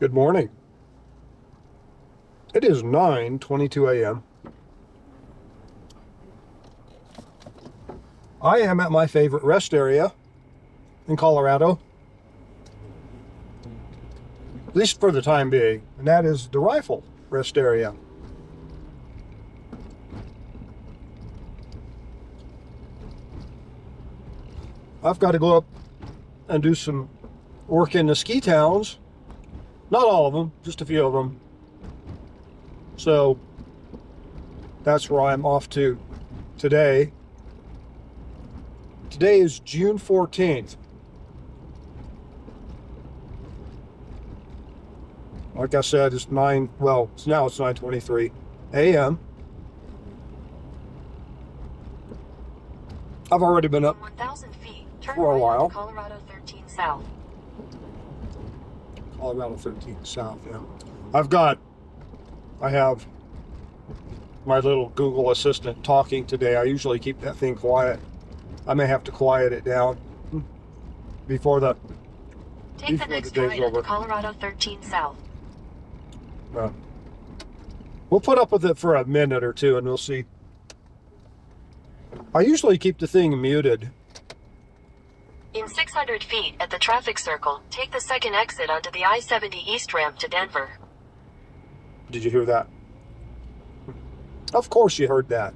Good morning. It is 9:22 a.m. I am at my favorite rest area in Colorado, at least for the time being, and that is the rifle rest area. I've got to go up and do some work in the ski towns. Not all of them, just a few of them. So that's where I'm off to today. Today is June 14th. Like I said, it's now it's 9:23 a.m. I've already been up 1,000 feet. Turn for a right while. onto Colorado 13 South. Colorado 13 South, yeah. I have my little Google Assistant talking today. I usually keep that thing quiet. I may have to quiet it down before the Take the next day's right onto over. Colorado 13 South. We'll put up with it for a minute or two and we'll see. I usually keep the thing muted. In 600 feet at the traffic circle, take the second exit onto the I-70 East ramp to Denver. Did you hear that? Of course you heard that.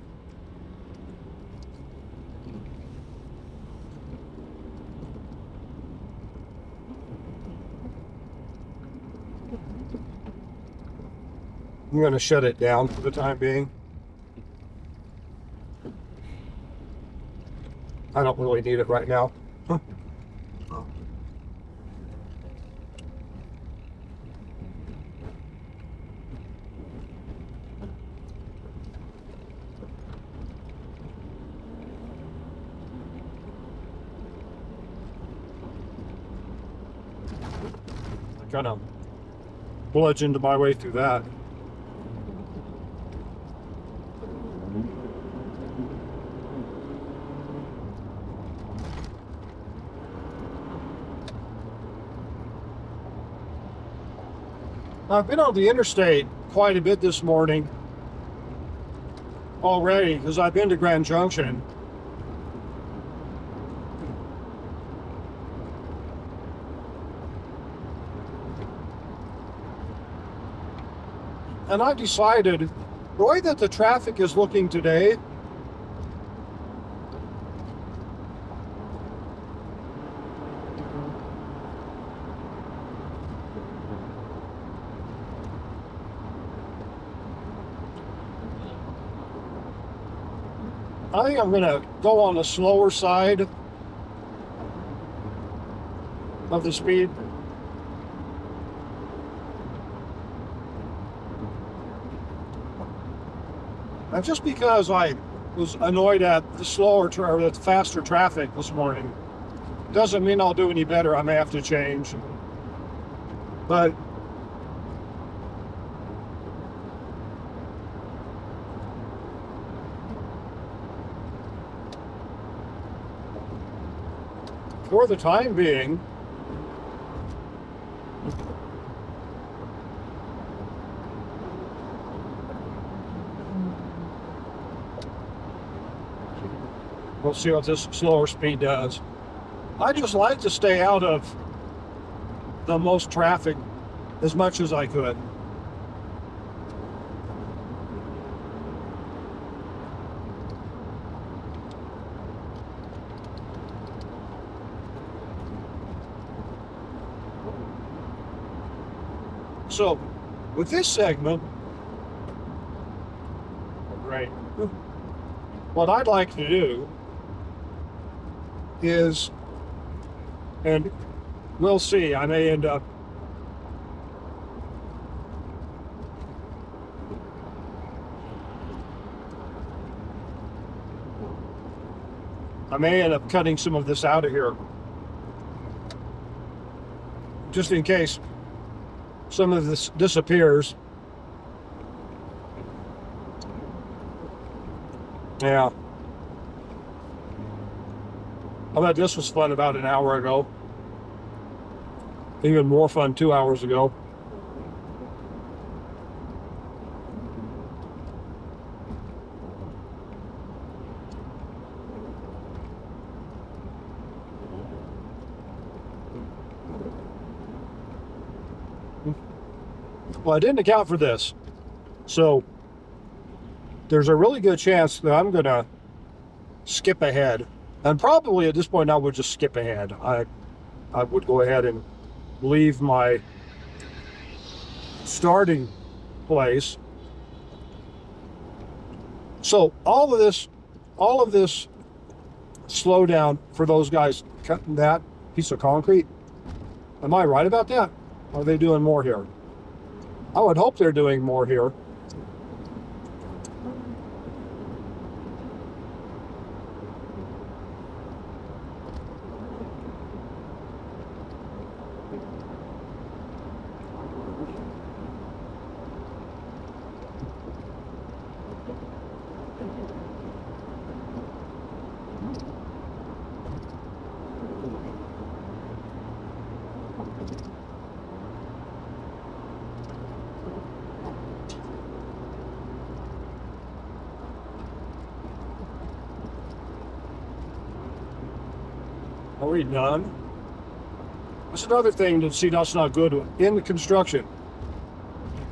I'm going to shut it down for the time being. I don't really need it right now. I kind of bludgeoned my way through that. I've been on the interstate quite a bit this morning already because I've been to Grand Junction. And I decided the way that the traffic is looking today, I think I'm going to go on the slower side of the speed. And just because I was annoyed at the faster traffic this morning, doesn't mean I'll do any better. I may have to change. But for the time being, we'll see what this slower speed does. I just like to stay out of the most traffic as much as I could. So, with this segment, right, what I'd like to do is, and we'll see, I may end up cutting some of this out of here, just in case some of this disappears. Yeah. I bet this was fun about an hour ago. Even more fun 2 hours ago. Well, I didn't account for this. So there's a really good chance that I'm going to skip ahead. And probably at this point I would just skip ahead. I would go ahead and leave my starting place. So all of this slowdown for those guys cutting that piece of concrete. Am I right about that? Or are they doing more here? I would hope they're doing more here. Are we done? That's another thing to see that's not good in the construction.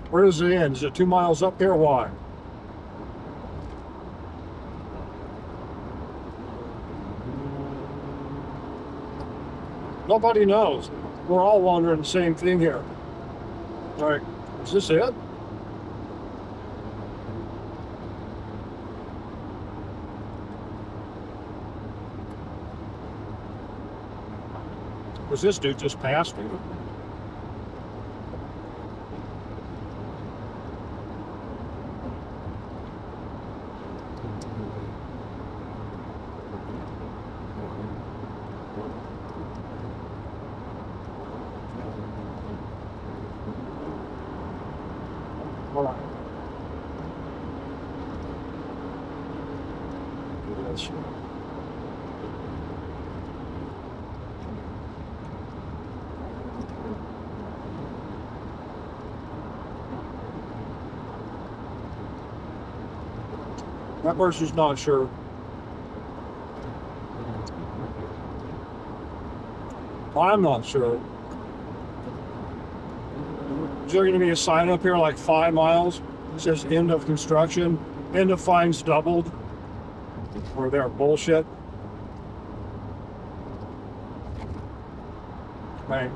Where does it end? Is it 2 miles up here? Why? Nobody knows. We're all wondering the same thing here. All right, is this it? Was this dude just passed me? All right. Do this. That person's not sure. I'm not sure. Is there going to be a sign up here like 5 miles? It says end of construction, end of fines doubled, or they're bullshit. Right.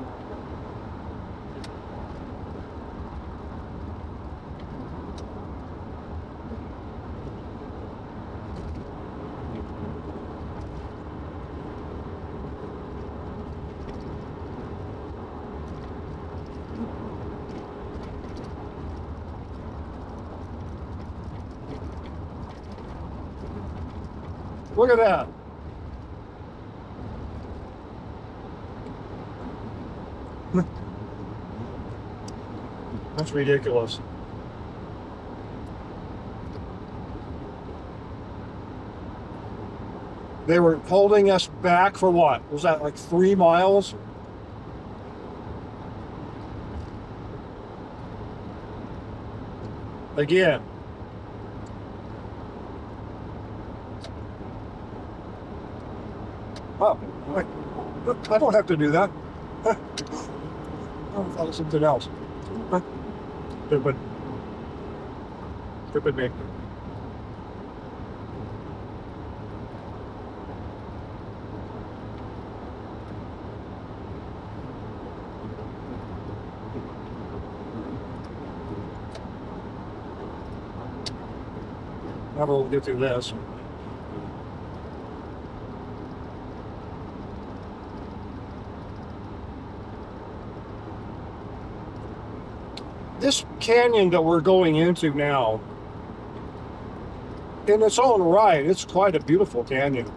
Look at that. That's ridiculous. They were holding us back for what? Was that like 3 miles? Again. Oh, wait. I don't have to do that. I thought it was something else. Stupid. Stupid me. Now we'll get through this. This canyon that we're going into now, in its own right, it's quite a beautiful canyon.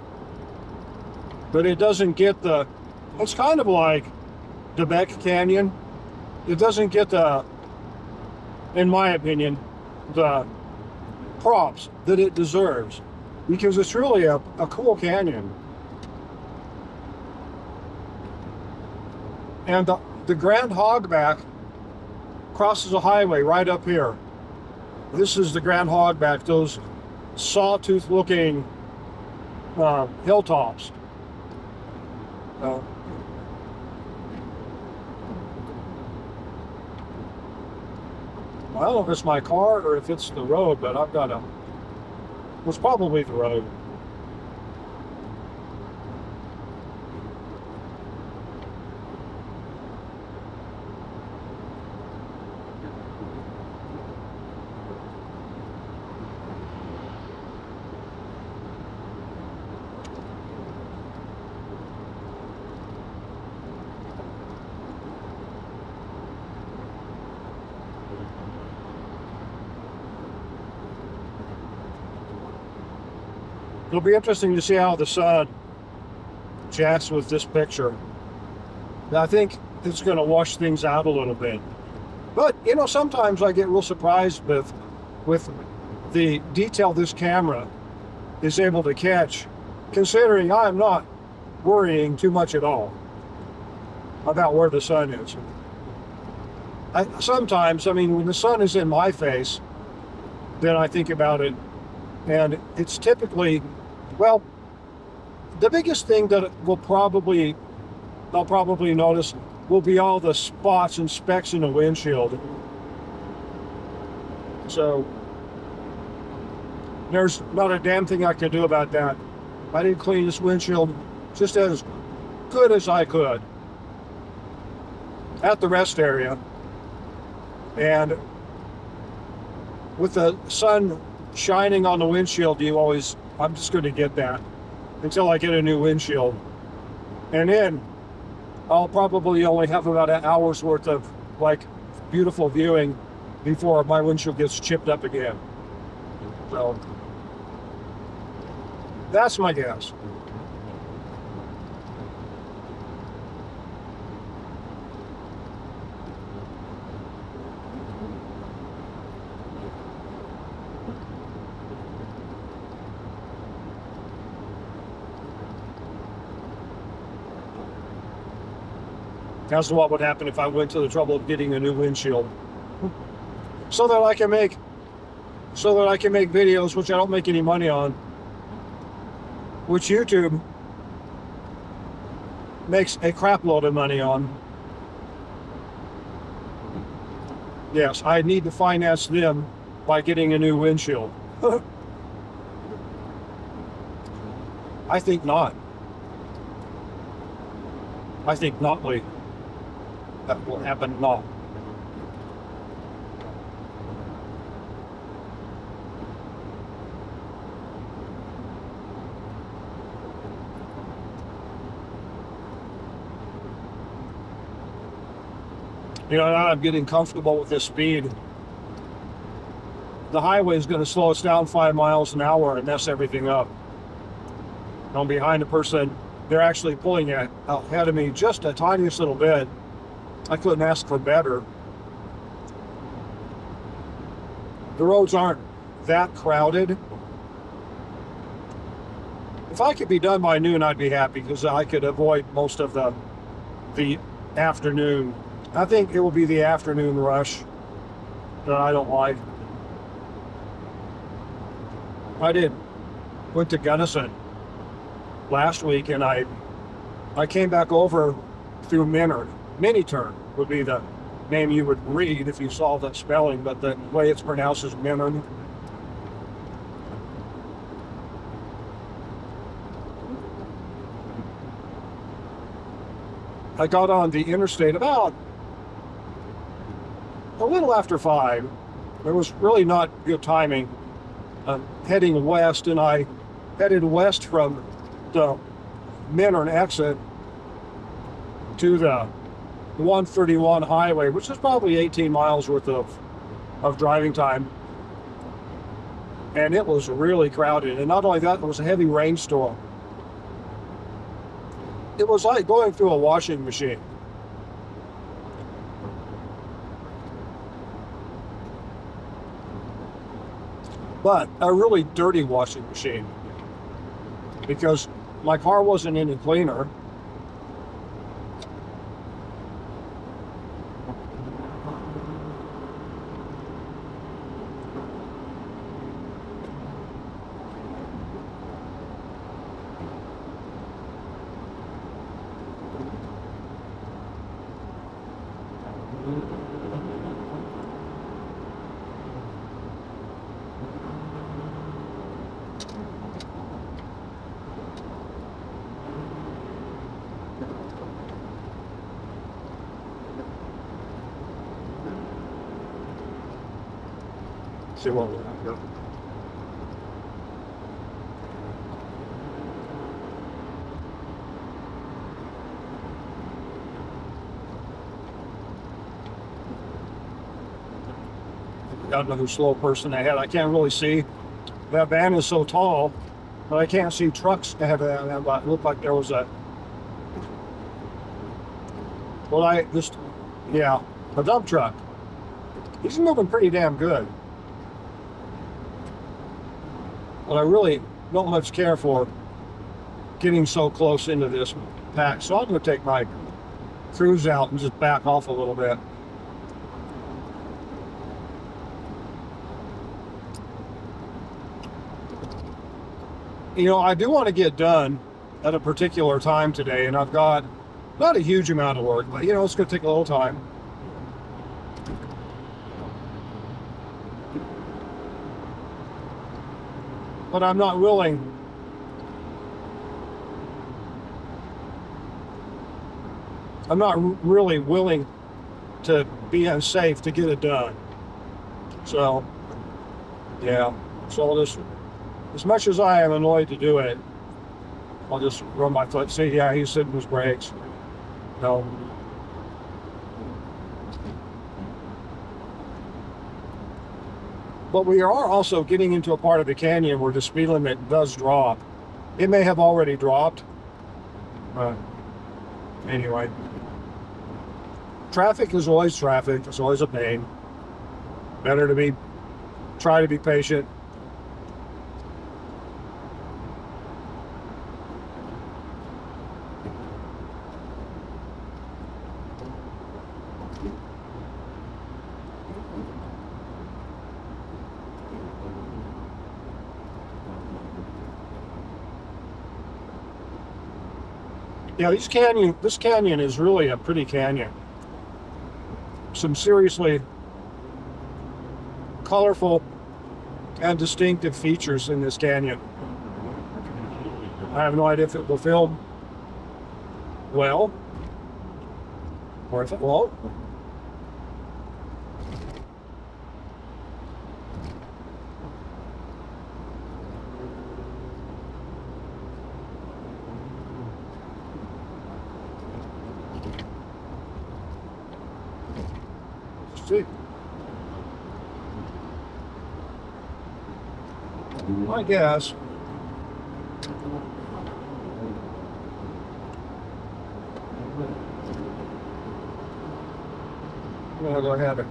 But it doesn't get the, it's kind of like Debec Canyon. It doesn't get the, in my opinion, the props that it deserves, because it's really a cool canyon. And the Grand Hogback crosses a highway right up here. This is the Grand Hogback, those sawtooth looking hilltops. I don't know if it's my car or if it's the road, but I've got a, it's probably the road. It'll be interesting to see how the sun jacks with this picture. I think it's going to wash things out a little bit. But, you know, sometimes I get real surprised with the detail this camera is able to catch, considering I'm not worrying too much at all about where the sun is. Sometimes, I mean, when the sun is in my face, then I think about it, and it's typically, well, the biggest thing that I'll probably notice will be all the spots and specks in the windshield. So there's not a damn thing I can do about that. I didn't clean this windshield just as good as I could at the rest area. And with the sun shining on the windshield, I'm just going to get that until I get a new windshield. And then I'll probably only have about an hour's worth of like beautiful viewing before my windshield gets chipped up again. So that's my guess. As to what would happen if I went to the trouble of getting a new windshield, so that I can make videos, which I don't make any money on, which YouTube makes a crap load of money on. Yes, I need to finance them by getting a new windshield. I think not. I think not, Lee. That will happen now. You know, now I'm getting comfortable with this speed. The highway is going to slow us down 5 miles an hour and mess everything up. I'm behind a person. They're actually pulling it ahead of me just a tiniest little bit. I couldn't ask for better. The roads aren't that crowded. If I could be done by noon, I'd be happy because I could avoid most of the afternoon. I think it will be the afternoon rush that I don't like. Went to Gunnison last week, and I came back over through Minard. Miniturn would be the name you would read if you saw that spelling, but the way it's pronounced is Minard. I got on the interstate about a little after 5. There was really not good timing. Heading west, and I headed west from the Minard exit to the 131 highway, which is probably 18 miles worth of driving time. And it was really crowded. And not only that, it was a heavy rainstorm. It was like going through a washing machine. But a really dirty washing machine, because my car wasn't any cleaner. See what we have here. Got another slow person ahead. I can't really see. That van is so tall, but I can't see trucks ahead of that. But it looked like there was a. Well, a dump truck. He's moving pretty damn good. But I really don't much care for getting so close into this pack. So I'm going to take my cruise out and just back off a little bit. You know, I do want to get done at a particular time today, and I've got not a huge amount of work, but you know, it's going to take a little time. But I'm not willing. I'm not really willing to be unsafe to get it done. So, yeah. So I'll just, as much as I am annoyed to do it, I'll just run my foot. See, yeah, he's sitting his brakes. No. But we are also getting into a part of the canyon where the speed limit does drop. It may have already dropped. Anyway. Traffic is always traffic. It's always a pain. Better to try to be patient. Yeah, this canyon is really a pretty canyon. Some seriously colorful and distinctive features in this canyon. I have no idea if it will film well or if it won't. See. I guess. I'm gonna go ahead and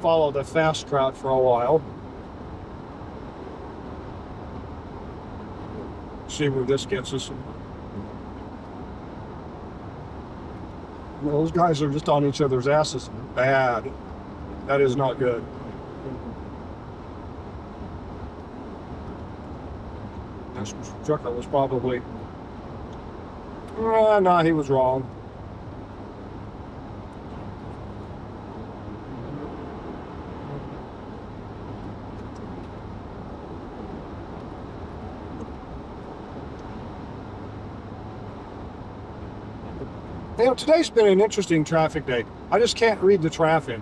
follow the fast route for a while. See where this gets us. Those guys are just on each other's asses. Bad. That is not good. This trucker was probably... no, he was wrong. You know, today's been an interesting traffic day. I just can't read the traffic.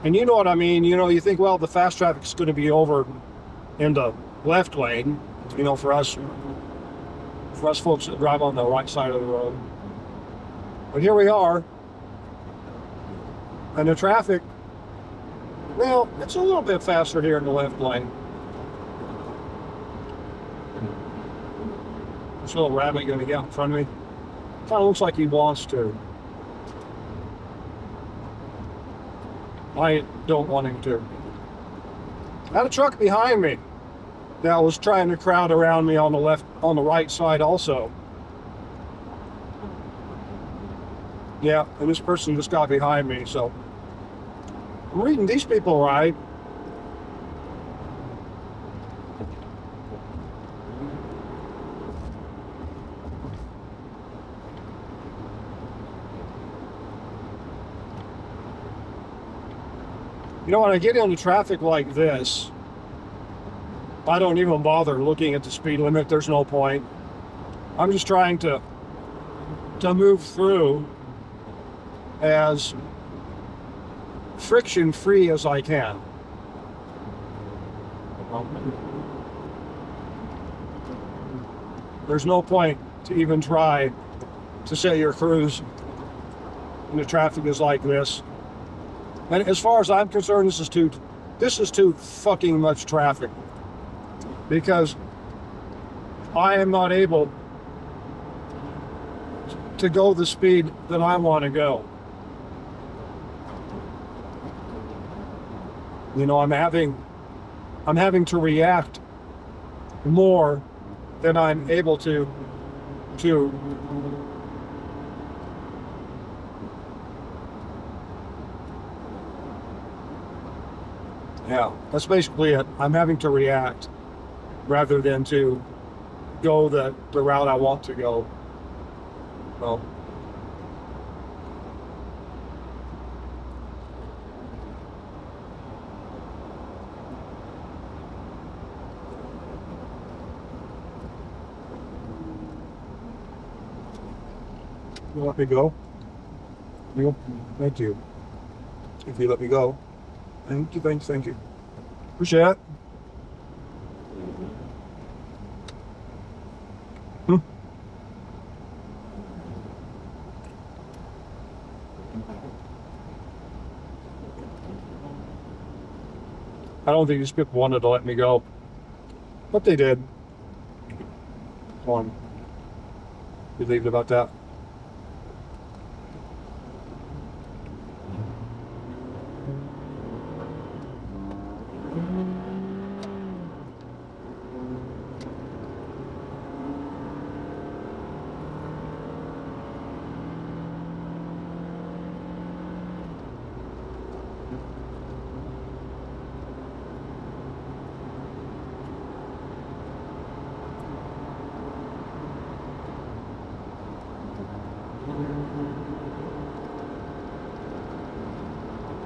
And you know what I mean? You know, you think, well, the fast traffic's going to be over in the left lane, you know, for us folks that drive on the right side of the road. But here we are. And the traffic, well, it's a little bit faster here in the left lane. This little rabbit going to get out in front of me. Kind of looks like he wants to. I don't want him to. I had a truck behind me that was trying to crowd around me on the right side also. Yeah, and this person just got behind me, so I'm reading these people right. You know, when I get into traffic like this, I don't even bother looking at the speed limit. There's no point. I'm just trying to move through as friction free as I can. There's no point to even try to set your cruise when the traffic is like this. And as far as I'm concerned, this is too fucking much traffic, because I am not able to go the speed that I want to go. You know, I'm having to react more than I'm able to yeah, that's basically it. I'm having to react rather than to go the route I want to go. Well, you let me go? Thank you. If you let me go. Thank you. Appreciate it. I don't think these people wanted to let me go, but they did. So I'm relieved about that.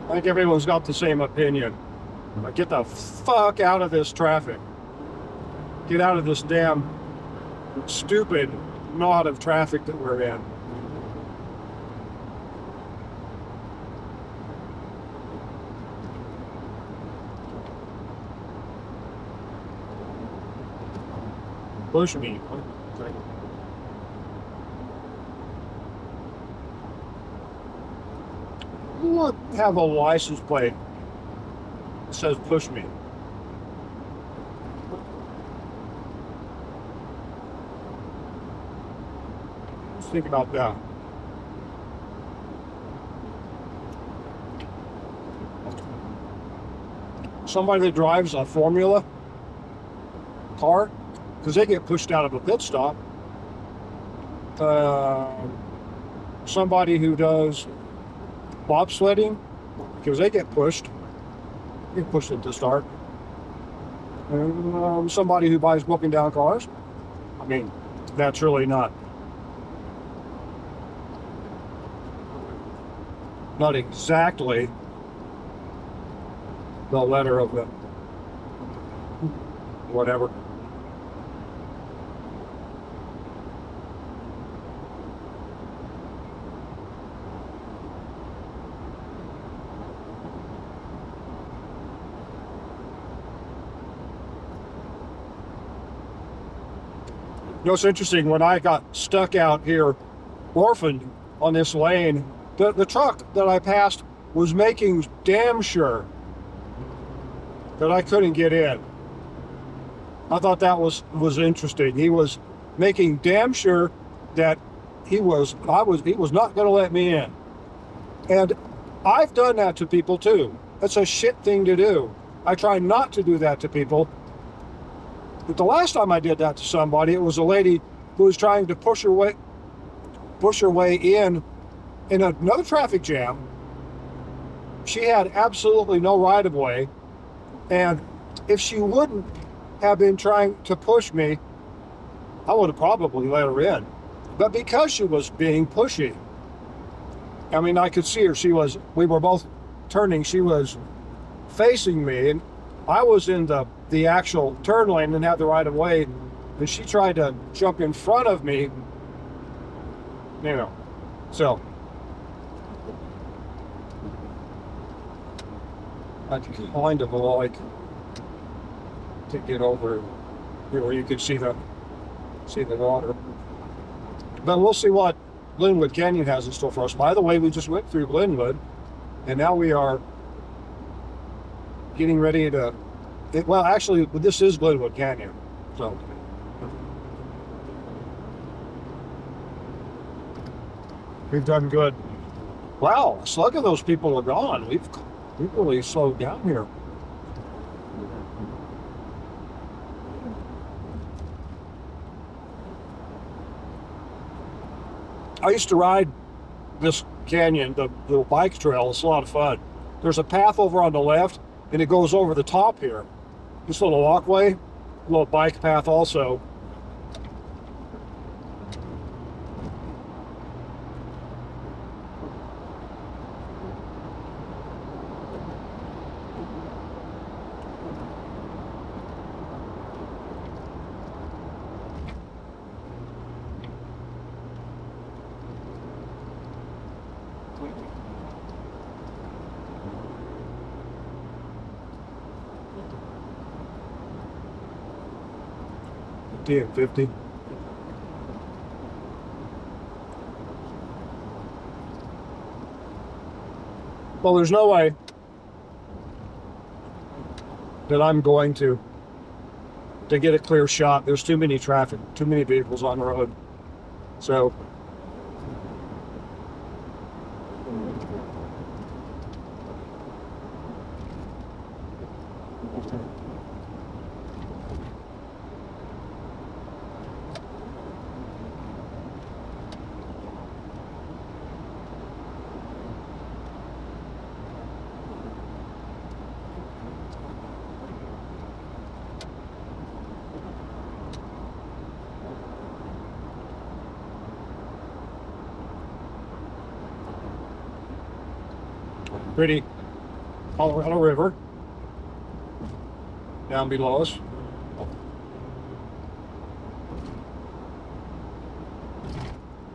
I think everyone's got the same opinion. Like, get the fuck out of this traffic. Get out of this damn stupid knot of traffic that we're in. Push me. You have a license plate that says push me. Let's think about that. Somebody that drives a Formula car, because they get pushed out of a pit stop. Somebody who does bobsledding, because they get pushed at the start. And somebody who buys broken down cars. I mean, that's really not exactly the letter of the whatever. You know, it's interesting, when I got stuck out here, orphaned on this lane, the truck that I passed was making damn sure that I couldn't get in. I thought that was interesting. He was making damn sure that he was not going to let me in. And I've done that to people too. That's a shit thing to do. I try not to do that to people. But the last time I did that to somebody, it was a lady who was trying to push her way in another traffic jam. She had absolutely no right of way, and if she wouldn't have been trying to push me, I would have probably let her in. But because she was being pushy, I mean, I could see her. We were both turning. She was facing me, and I was in the actual turn lane and had the right of way, and she tried to jump in front of me, you know. So I kind of like to get over here where you can see the water. But we'll see what Glenwood Canyon has in store for us. By the way, we just went through Glenwood, and now we are getting ready to. Well, actually, this is Glenwood Canyon, so. We've done good. Wow, a slug of those people are gone. We've really slowed down here. I used to ride this canyon, the bike trail. It's a lot of fun. There's a path over on the left, and it goes over the top here. This little walkway, a little bike path also. And 50. Well, there's no way that I'm going to get a clear shot. There's too many traffic, too many vehicles on the road. So pretty Colorado River down below us.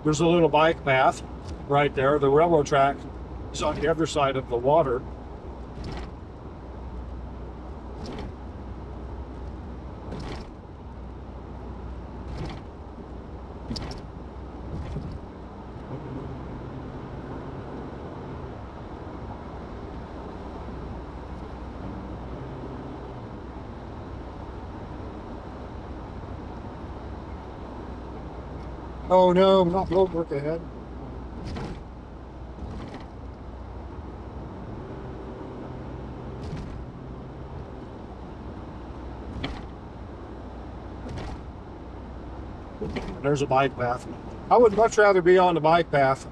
There's a little bike path right there. The railroad track is on the other side of the water. Oh no, not road work ahead. There's a bike path. I would much rather be on the bike path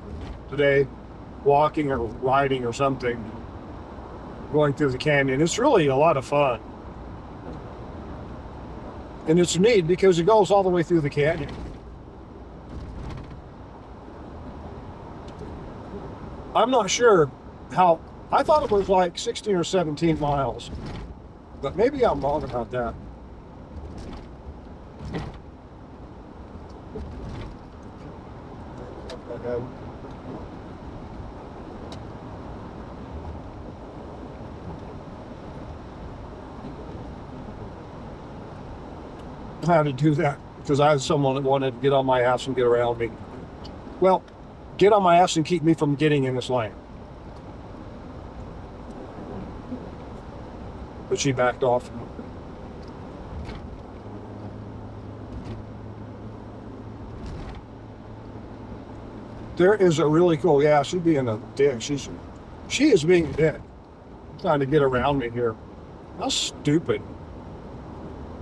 today, walking or riding or something, going through the canyon. It's really a lot of fun. And it's neat because it goes all the way through the canyon. I'm not sure how, I thought it was like 16 or 17 miles, but maybe I'm wrong about that. I had to do that because I had someone that wanted to get on my ass and get around me. Well, get on my ass and keep me from getting in this lane. But she backed off. There is a really cool, yeah, she'd be in a dick. She is being a dick. Trying to get around me here. How stupid.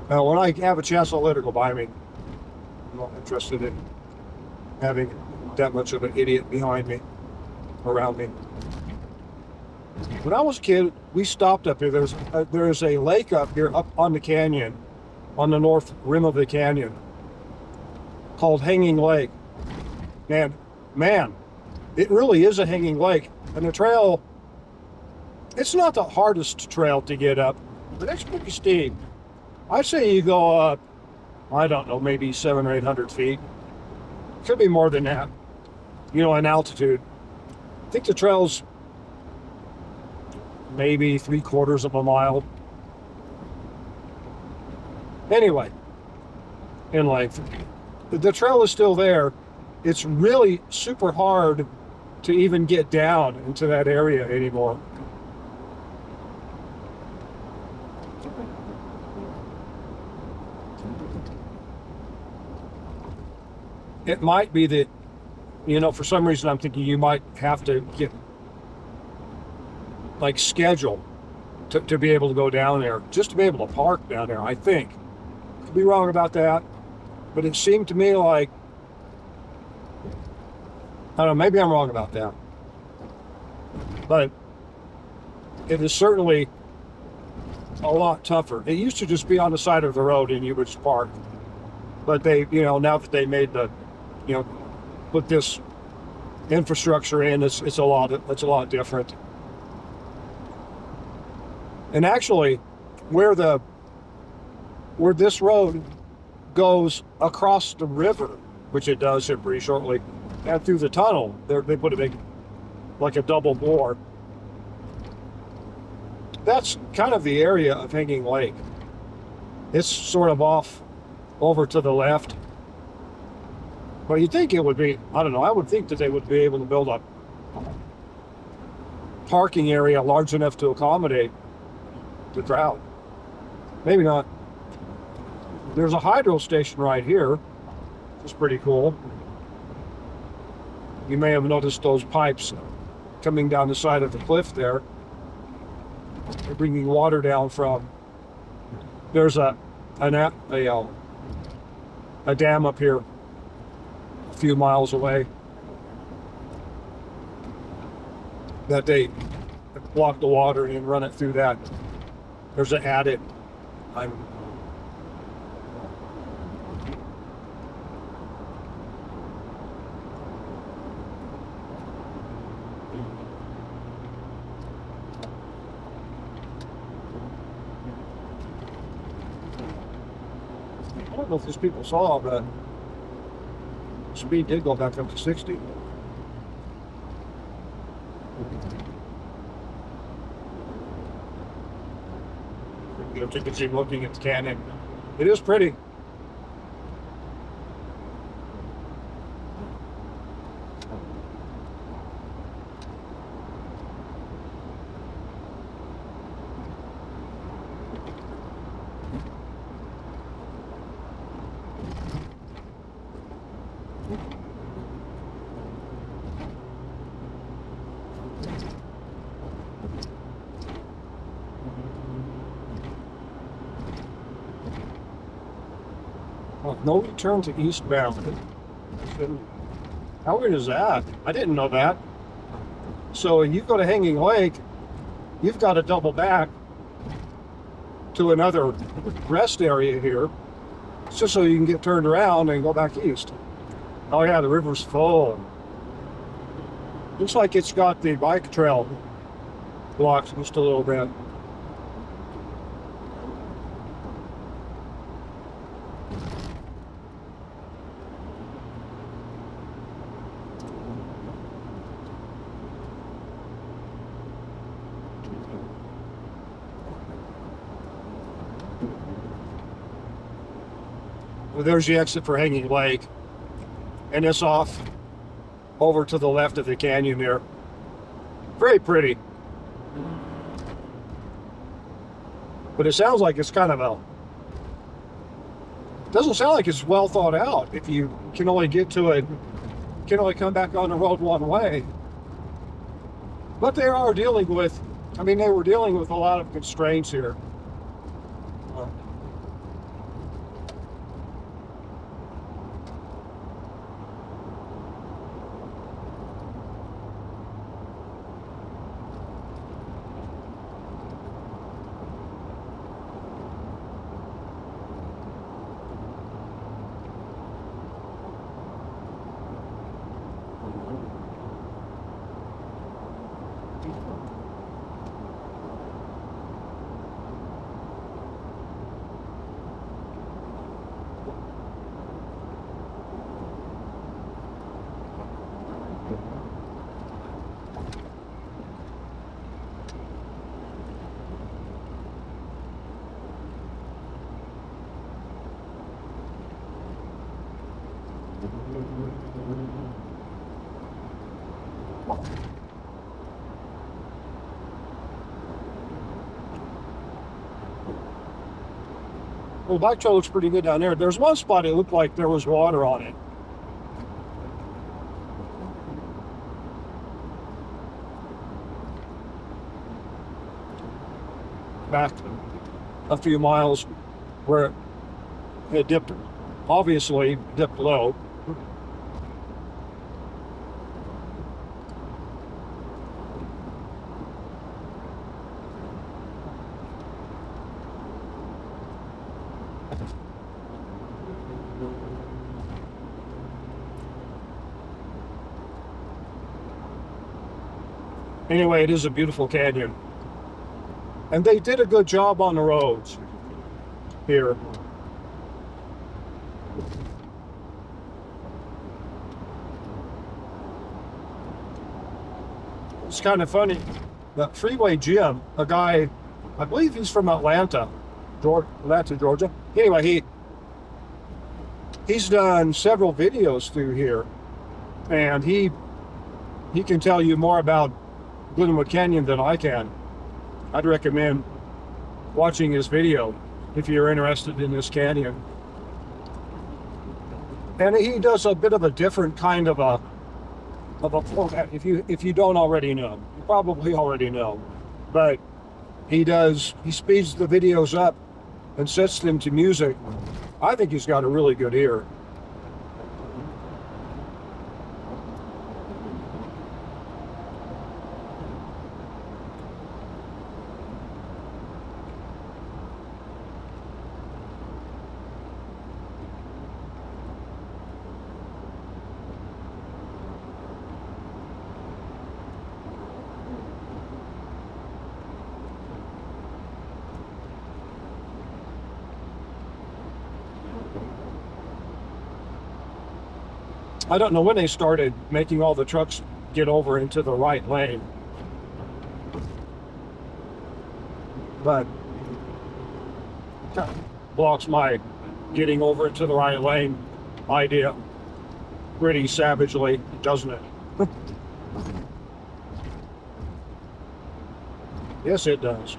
When I have a chance, I'll let her go by me. I'm not interested in having that much of an idiot behind me, around me. When I was a kid, we stopped up here. There's a lake up here, up on the canyon, on the north rim of the canyon, called Hanging Lake. And man, it really is a hanging lake. And the trail, it's not the hardest trail to get up, but it's pretty steep. I'd say you go up, I don't know, maybe 700 or 800 feet. Could be more than that, you know, in altitude. I think the trail's maybe 3/4 of a mile. Anyway, in length. The trail is still there. It's really super hard to even get down into that area anymore. It might be that, for some reason I'm thinking you might have to get like scheduled to be able to go down there, just to be able to park down there, I think. Could be wrong about that, but it seemed to me like, I don't know, maybe I'm wrong about that. But it is certainly a lot tougher. It used to just be on the side of the road and you would just park. But they, now that they made the, put this infrastructure in, it's a lot different. And actually, where this road goes across the river, which it does here pretty shortly, and through the tunnel, they put a big, like a double bore. That's kind of the area of Hanging Lake. It's sort of off over to the left. But you'd think it would be, I don't know, I would think that they would be able to build a parking area large enough to accommodate the crowd. Maybe not. There's a hydro station right here. It's pretty cool. You may have noticed those pipes coming down the side of the cliff there. They're bringing water down from. There's a dam up here a few miles away that they block the water and run it through that. There's an adit. I don't know if these people saw, but speed did go back up to 60. You can keep looking at the canyon. It is pretty. Oh, no return to eastbound. How weird is that? I didn't know that. So you go to Hanging Lake, you've got to double back to another rest area here, just so you can get turned around and go back east. Oh yeah, the river's full. Looks like it's got the bike trail blocked just a little bit. Well, there's the exit for Hanging Lake, and it's off over to the left of the canyon there. Very pretty. But it sounds like it's kind of doesn't sound like it's well thought out if you can only get to it, can only come back on the road one way. But they are dealing with, they were dealing with a lot of constraints here. Well, the bike trail looks pretty good down there. There's one spot it looked like there was water on it. Back a few miles where it dipped, obviously dipped low. Anyway, it is a beautiful canyon. And they did a good job on the roads here. It's kind of funny. That Freeway Jim, a guy, I believe he's from Atlanta, Georgia. Anyway, he's done several videos through here, and he can tell you more about Glenwood Canyon than I can. I'd recommend watching his video if you're interested in this canyon. And he does a bit of a different kind of a format. If you don't already know, you probably already know, but he speeds the videos up and sets them to music. I think he's got a really good ear. I don't know when they started making all the trucks get over into the right lane, but blocks my getting over into the right lane idea pretty savagely, doesn't it? Yes, it does.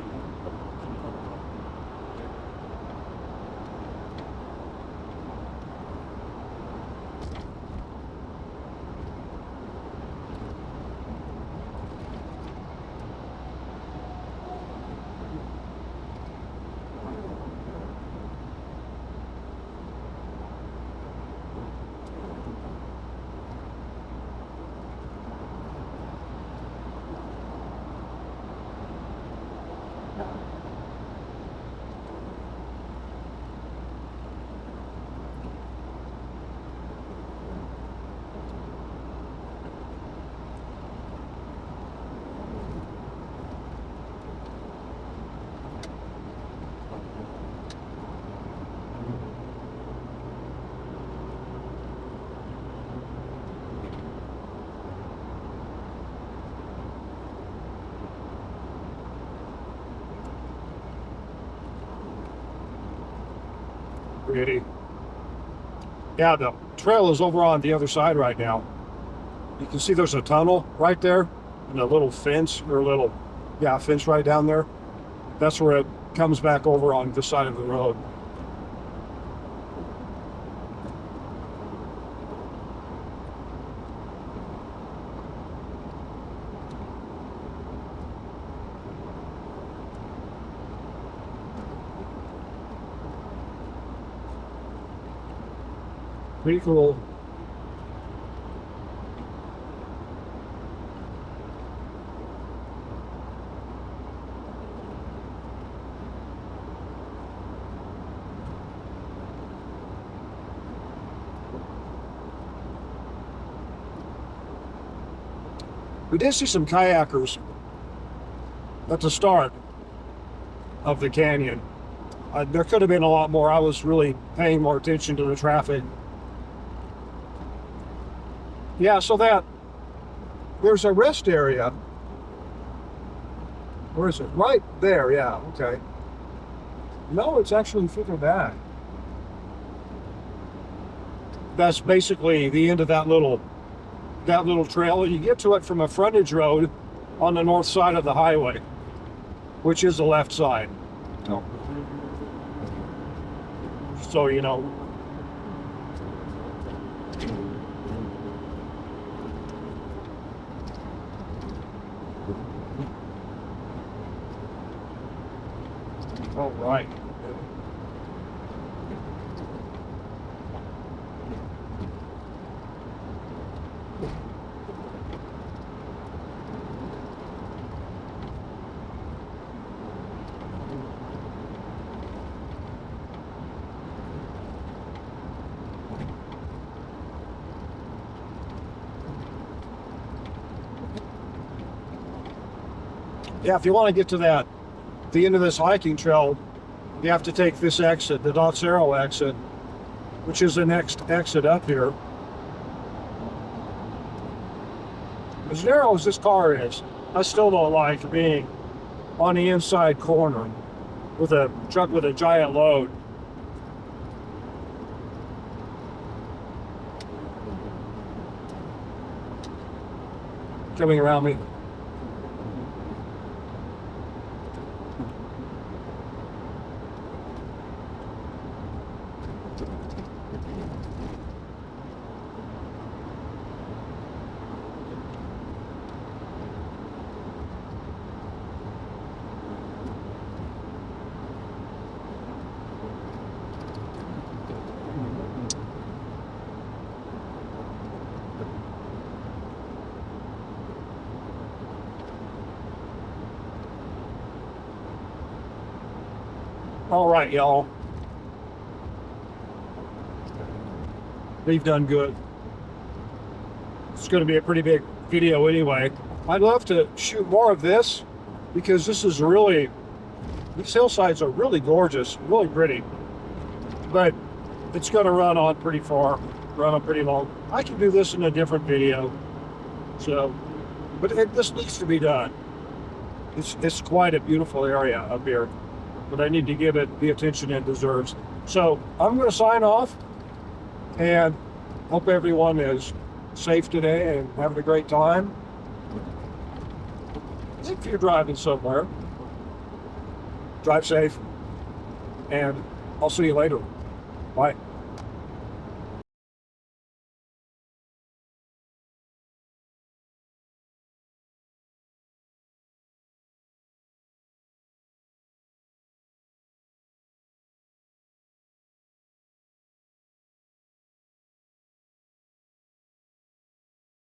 Pretty. Yeah, the trail is over on the other side right now. You can see there's a tunnel right there and a little fence fence right down there. That's where it comes back over on this side of the road. Pretty cool. We did see some kayakers at the start of the canyon. There could have been a lot more. I was really paying more attention to the traffic. Yeah, so there's a rest area. Where is it? Right there, yeah, okay. No, it's actually further back. that's basically the end of that little trail. You get to it from a frontage road on the north side of the highway, which is the left side. So you know. All right. Yeah, if you want to get to the end of this hiking trail, you have to take this exit, the Dotsero exit, which is the next exit up here. As narrow as this car is, I still don't like being on the inside corner with a truck with a giant load. Coming around me. All right, y'all. We've done good. It's going to be a pretty big video anyway. I'd love to shoot more of this because this is really, these hillsides are really gorgeous, really pretty. But it's going to run on pretty far, run on pretty long. I can do this in a different video. So, but this needs to be done. It's quite a beautiful area up here, but I need to give it the attention it deserves. So I'm going to sign off and hope everyone is safe today and having a great time. If you're driving somewhere, drive safe, and I'll see you later. Bye.